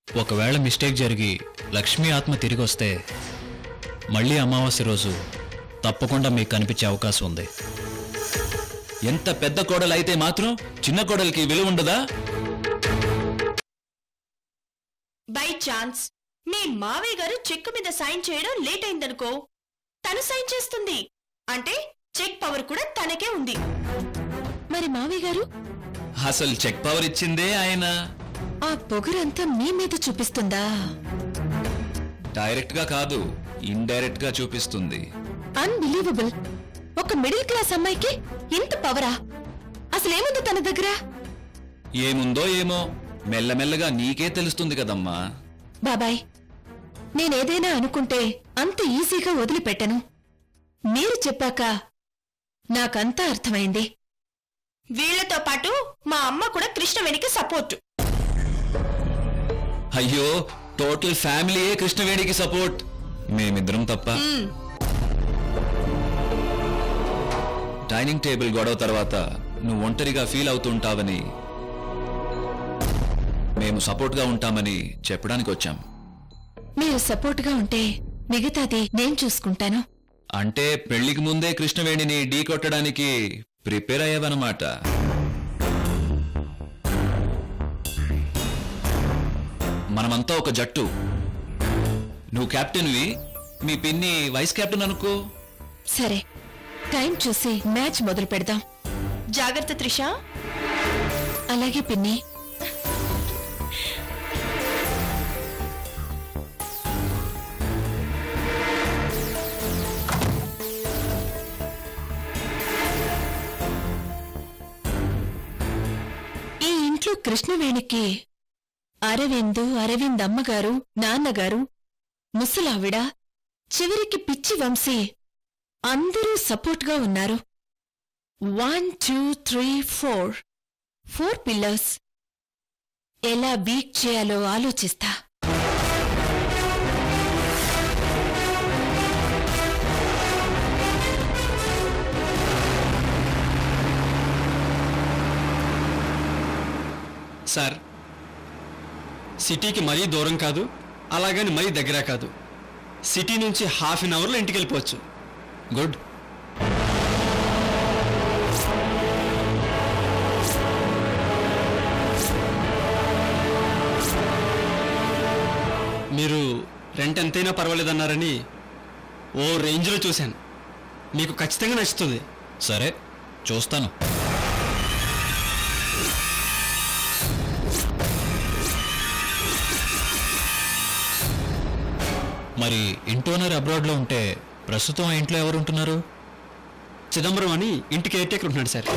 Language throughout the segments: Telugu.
ఒకవేళ మిస్టేక్ జరిగి లక్ష్మీ ఆత్మ తిరిగి వస్తే మళ్ళీ అమావాస్య రోజు తప్పకుండా మీకు కనిపించే అవకాశం ఉంది. ఎంత పెద్ద కోడలు అయితే మాత్రం చిన్న కోడలికి విలువ ఉండదా? బై ఛాన్స్ మీ మావయ్య గారు చెక్ మీద సైన్ చేయడం లేట్ అయిందనుకో, తను సైన్ చేస్తుంది అంటే చెక్ పవర్ కూడా తనకే ఉంది. మరి మావయ్య గారు? అసలు చెక్ పవర్ ఇచ్చిందే ఆయన. ఆ పొగరంతా మీ మీద చూపిస్తుందా? డైరెక్ట్ గా కాదు, ఇండైరెక్ట్ గా చూపిస్తుంది. అన్బిలీవబుల్. ఒక మిడిల్ క్లాస్ అమ్మాయికి ఇంత పవరా? అసలేముంది తన దగ్గర? ఏముందో ఏమో మెల్లమెల్లగా నీకే తెలుస్తుంది కదమ్మా. బాబాయ్, నేనేదైనా అనుకుంటే అంత ఈజీగా వదిలిపెట్టను. మీరు చెప్పాక నాకంతా అర్థమైంది. వీళ్లతో పాటు మా అమ్మ కూడా కృష్ణవేణికి సపోర్ట్. అయ్యో, టోటల్ ఫ్యామిలీయే కృష్ణవేణికి సపోర్ట్, మేమిద్దరం తప్ప. డైనింగ్ టేబుల్ గొడవ తర్వాత నువ్వు ఒంటరిగా ఫీల్ అవుతుంటావని, మేము సపోర్ట్గా ఉంటామని చెప్పడానికి వచ్చాం. మీరు సపోర్ట్గా ఉంటే మిగతాది నేను చూసుకుంటాను. అంటే పెళ్లికి ముందే కృష్ణవేణిని ఢీ కొట్టడానికి ప్రిపేర్ అయ్యావన్నమాట. మనమంతా ఒక జట్టు. నువ్వు కెప్టెన్వి, మీ పిన్ని వైస్ కెప్టెన్ అనుకో. సరే, టైం చూసి మ్యాచ్ మొదలు పెడదాం. జాగ్రత్త త్రిష. అలాగే పిన్ని. ఈ ఇంట్లో కృష్ణవేణికి అరవింద్ అమ్మగారు, నాన్నగారు, ముసలావిడ, చివరికి పిచ్చి వంశీ అందరూ సపోర్ట్గా ఉన్నారు. 1 2 3 4 పిల్లర్స్. ఎలా వీక్ చేయాలో ఆలోచిస్తా. సార్, సిటీకి మరీ దూరం కాదు, అలాగని మరీ దగ్గర కాదు. సిటీ నుంచి ½ అన్ అవర్లో ఇంటికి వెళ్ళిపోవచ్చు. గుడ్. మీరు రెంట్ ఎంతైనా పర్వాలేదన్నారని ఓ రేంజ్లో చూశాను. మీకు ఖచ్చితంగా నచ్చుతుంది. సరే, చూస్తాను. మరి ఇంటి ఓనర్ అబ్రాడ్లో ఉంటే ప్రస్తుతం ఆ ఇంట్లో ఎవరు ఉంటున్నారు? చిదంబరం అని ఇంటికి కేర్ టేకర్ ఉంటున్నాడు సార్.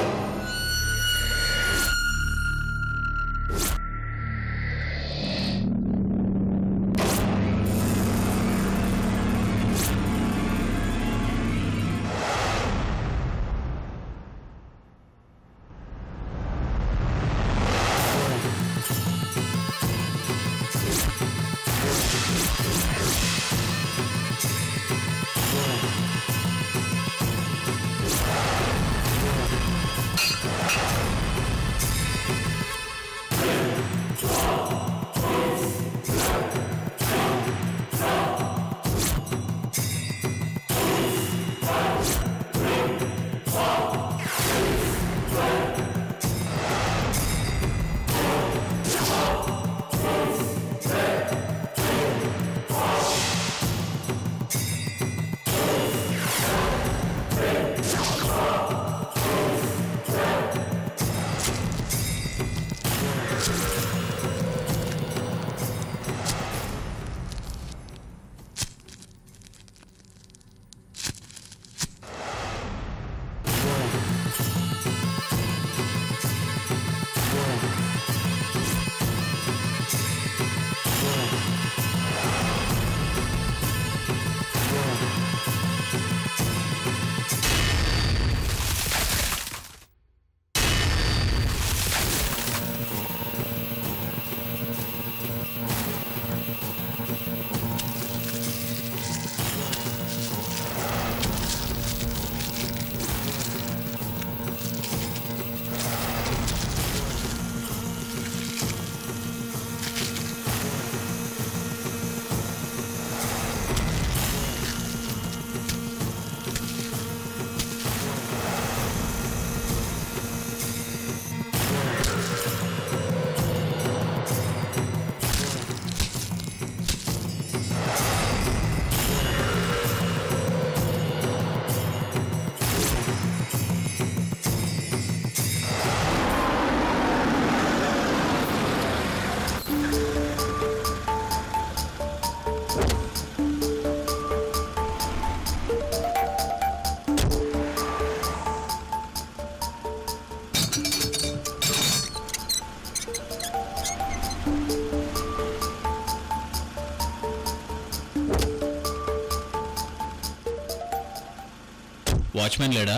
వాచ్మెన్ లేడా?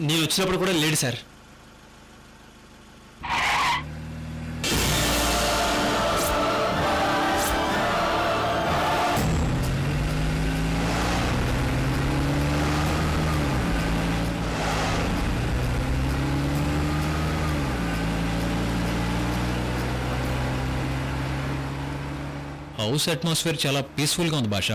నేను వచ్చినప్పుడు కూడా లేడు సార్. హౌస్ అట్మాస్ఫియర్ చాలా పీస్ఫుల్గా ఉంది భాష.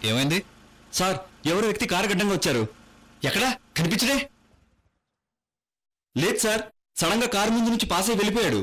ఏమైంది సార్? ఎవరో వ్యక్తి కారు గడ్డంగా వచ్చారు. ఎక్కడా కనిపించడే? లేదు సార్, సడన్ గా కారు ముందు నుంచి పాస్ అయి వెళ్ళిపోయాడు.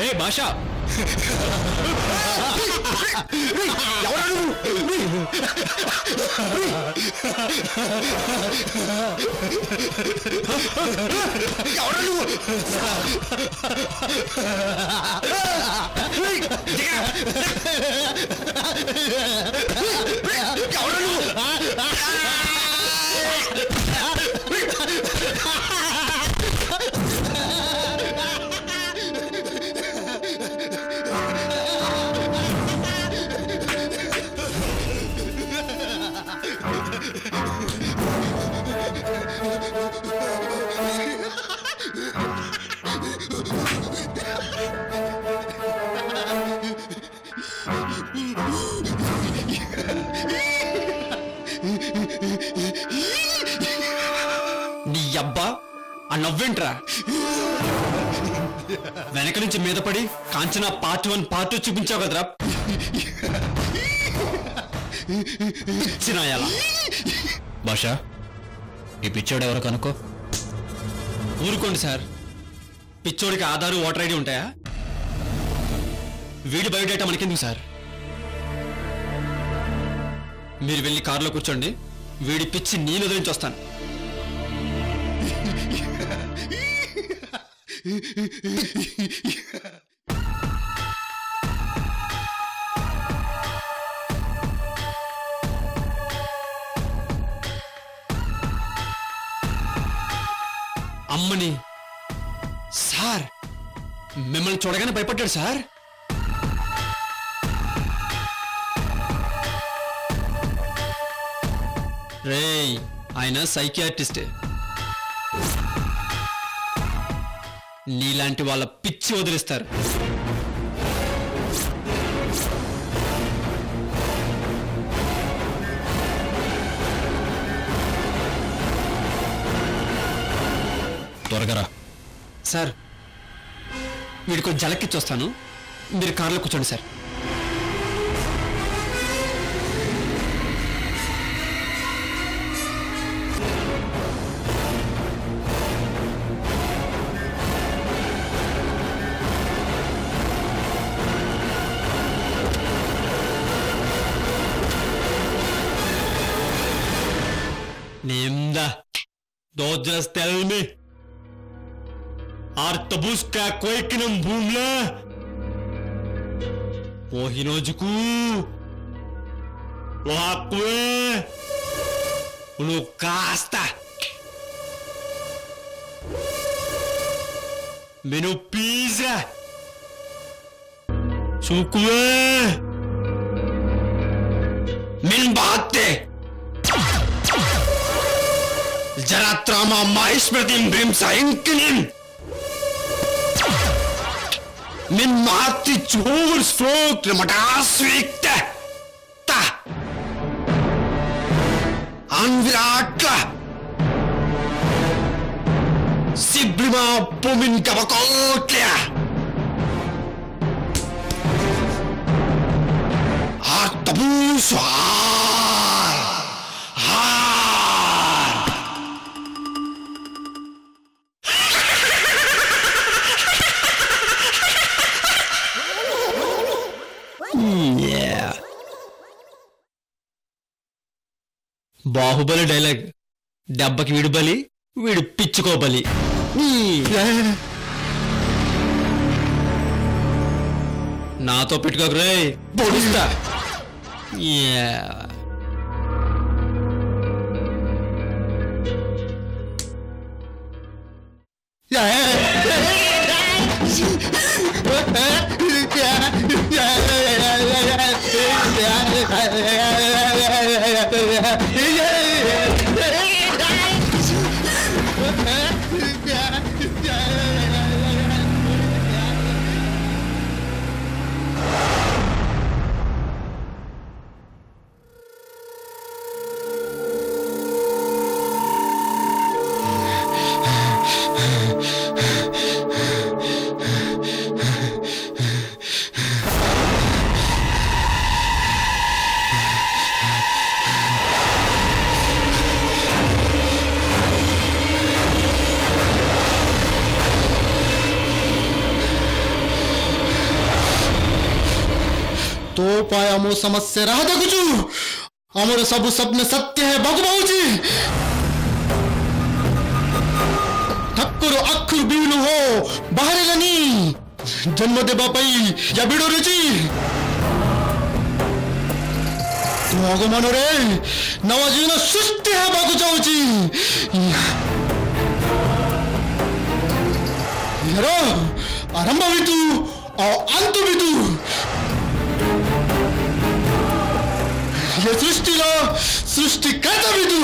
ఏ భాష, నీ అబ్బా ఆ నవ్వేంట్రా? వెనక నుంచి మీద పడి కాంచనా పార్ట్ 1 పార్ట్ 2 చూపించావు కదరా. పిచ్చినాయాలా? భాష, ఈ పిచ్చోడు ఎవరో కనుక్కో. ఊరుకోండి సార్, పిచ్చోడికి ఆధారు ఓటర్ ఐడి ఉంటాయా? వీడి బయోడేటా మనకెందుకు సార్? మీరు వెళ్ళి కారులో కూర్చోండి, వీడి పిచ్చి నేను వదిలించి వస్తాను. అమ్మని సార్, మిమ్మల్ని చూడగానే భయపడ్డాడు సార్. రేయ్, ఆయన సైకియాట్రిస్టే. నీలాంటి వాళ్ళ పిచ్చి వదిలిస్తారు. త్వరగా రా. సార్, వీడికి జలక్కిచ్చి వస్తాను, మీరు కారులో కూర్చోండి sir. Nemda, do just tell me. Artabuska koikinam bhumla. Pohinojuku. Wakwe. Ulukasta. Menu pizza. Sukwe! Min bahte! Jaratrama mahismratim brimsa inkinin! Min mahti chur svok matasvikte! Ta! Anvirakla! Siblima pumin kabakotlia! Artabuso! Yeah. Baahubali dialogue దెబ్బకి వీడు బలి వీడు పిచ్చుకోబలి నాతో పెట్టుకోకరే పొడుస్తా तो पाया मो समस्या रहा था कुछ अमर सब सपने सत्य है भगवान जी ठक्कर अखर बीनु हो बाहर गनी जन्म दे बापाई या बिड़ो रुचि तो आगमन रे नवा जीवन सृष्टि है बागु जाऊची यारो आरंभ भी तू और अंत भी तू ये सृष्टि करता भी तू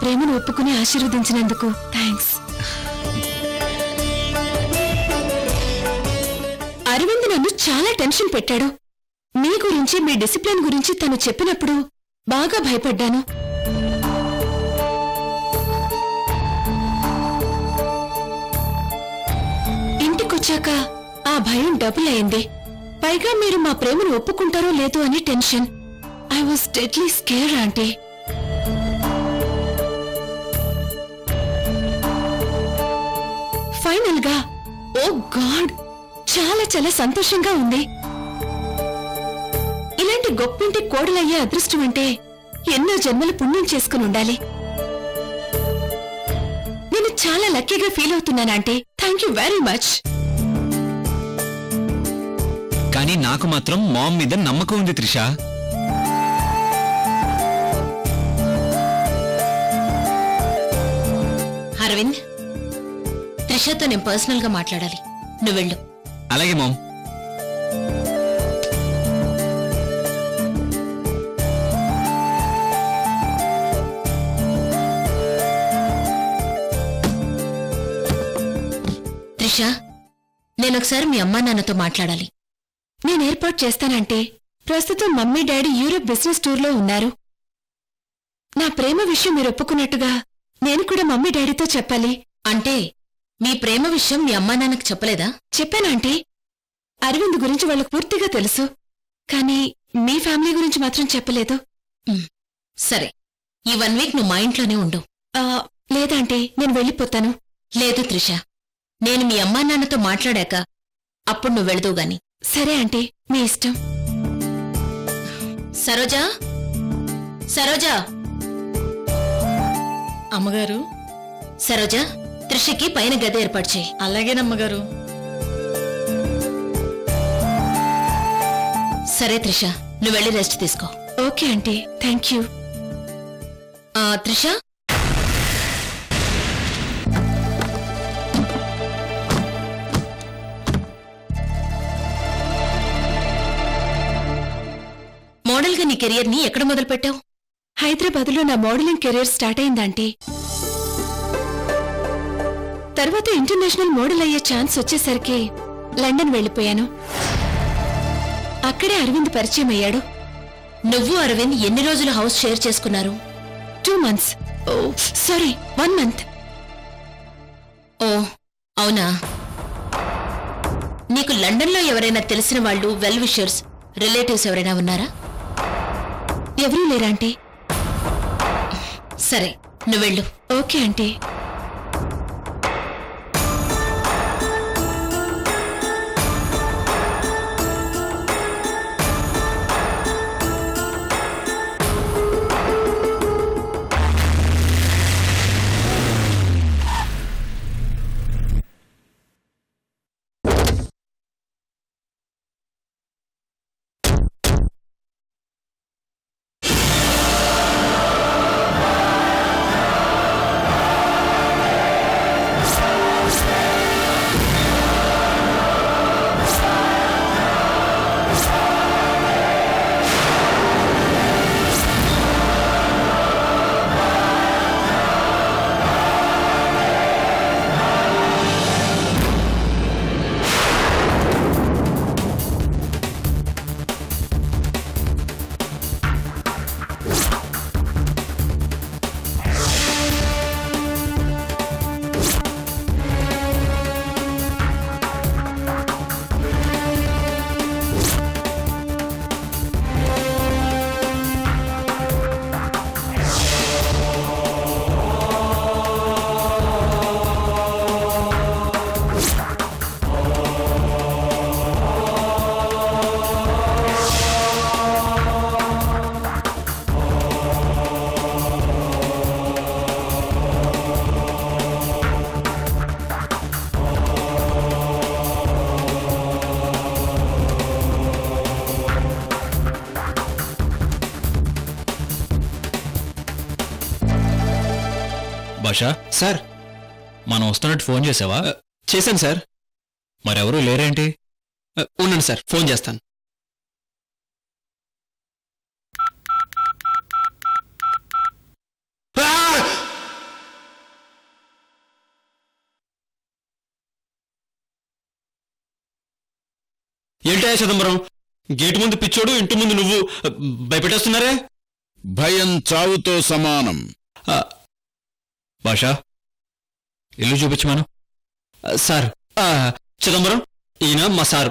ప్రేమను ఒప్పుకుని ఆశీర్వదించినందుకు థాంక్స్. అరవింద్ నన్ను చాలా టెన్షన్ పెట్టాడు. మీ గురించి మీ డిసిప్లిన్ గురించి తను చెప్పినప్పుడు బాగా భయపడ్డాను. ఇంటికొచ్చాక ఆ భయం డబుల్ అయింది. పైగా మీరు మా ప్రేమను ఒప్పుకుంటారో లేదో అని tension. I was deadly scared aunty. Final గా ఓ గాడ్ చాలా చాలా సంతోషంగా ఉంది. ఇలాంటి గొప్పింటి కోడలయ్యే అదృష్టం అంటే ఎన్నో జన్మల పుణ్యం చేసుకుని ఉండాలి. నేను చాలా లక్కీగా ఫీల్ అవుతున్నానంటే థ్యాంక్ యూ వెరీ మచ్. కానీ నాకు మాత్రం మామ్ మీద నమ్మకం ఉంది త్రిషా. అరవింద్, త్రిషతో నేను పర్సనల్ గా మాట్లాడాలి, నువ్వు వెళ్ళు. అలాగే మామ్. త్రిష, నేనొకసారి మీ అమ్మా నాన్నతో మాట్లాడాలి. నేను ఏర్పాటు చేస్తానంటే ప్రస్తుతం మమ్మీ డాడీ యూరోప్ బిజినెస్ టూర్లో ఉన్నారు. నా ప్రేమ విషయం మీరు ఒప్పుకున్నట్టుగా నేను కూడా మమ్మీ డాడీతో చెప్పాలి. అంటే మీ ప్రేమ విషయం మీ అమ్మా నాన్నకు చెప్పలేదా? చెప్పానంటే అరవింద్ గురించి వాళ్ళకు పూర్తిగా తెలుసు, కానీ మీ ఫ్యామిలీ గురించి మాత్రం చెప్పలేదు. సరే, ఈ 1 వీక్ నువ్వు మా ఇంట్లోనే ఉండు. లేదంటే నేను వెళ్ళిపోతాను. లేదు త్రిష, నేను మీ అమ్మా నాన్నతో మాట్లాడాక అప్పుడు నువ్వు వెళదువు గాని. సరే ఆంటీ, మీ ఇష్టం. సరోజా, సరోజా. అమ్మగారు. సరోజా, త్రిషకి పైన గది ఏర్పాటు చేయి. అలాగేనమ్మగారు. సరే త్రిష, నువ్వు వెళ్ళి రెస్ట్ తీసుకో. Okay aunty, thank you. Trisha, మోడల్గా నీ కెరియర్ని ఎక్కడ మొదలుపెట్టావు? హైదరాబాద్లో నా మోడలింగ్ కెరీర్ స్టార్ట్ అయిందంటే తర్వాత ఇంటర్నేషనల్ మోడల్ అయ్యే ఛాన్స్ వచ్చేసరికి లండన్ వెళ్ళిపోయాను. అక్కడే అరవింద్ పరిచయం అయ్యాడు. నువ్వు అరవింద్ ఎన్ని రోజులు హౌస్ షేర్ చేసుకున్నారు? 2 months. Sorry, 1 month. ఓ అవునా? నీకు లండన్లో ఎవరైనా తెలిసిన వాళ్ళు, వెల్ విషర్స్, రిలేటివ్స్ ఎవరైనా ఉన్నారా? ఎవరూ లేరాంటీ. సరే, నువ్వెళ్ళు. Okay aunty. భాషా. సార్, మనం వస్తున్నట్టు ఫోన్ చేసావా? చేశాను సార్. మరెవరూ లేరేంటి? ఉండండి సార్, ఫోన్ చేస్తాను. ఏంటయ్యా చిదంబరం, గేటు ముందు పిచ్చోడు, ఇంటి ముందు నువ్వు భయపెట్టేస్తున్నారే? భయం చావుతో సమానం. భాషా, ఇల్లు చూపించమను. సార్, చిదంబరం, ఈయన మా సార్.